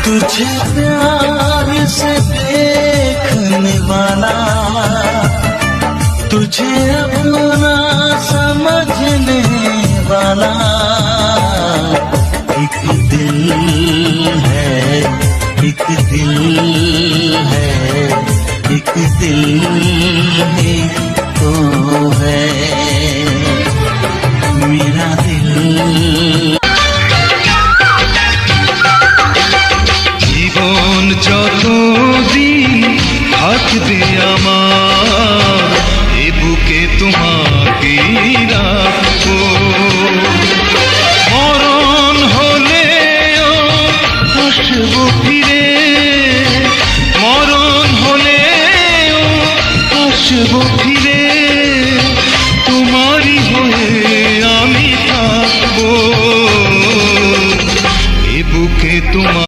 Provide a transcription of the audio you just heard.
तुझे प्यार से देखने वाला, तुझे अपना समझने वाला एक दिल है, एक दिल है, एक दिल ही तो है मेरा दिल। জীবন যতদিন থাকবে আমার, এ বুকে তোমাকেই রাখবো। মরণ হলেও আসবো ফিরে, মরণ হলেও আসবো ফিরে, তোমারই হয়ে আমি থাকবো। এ বুকে তোমার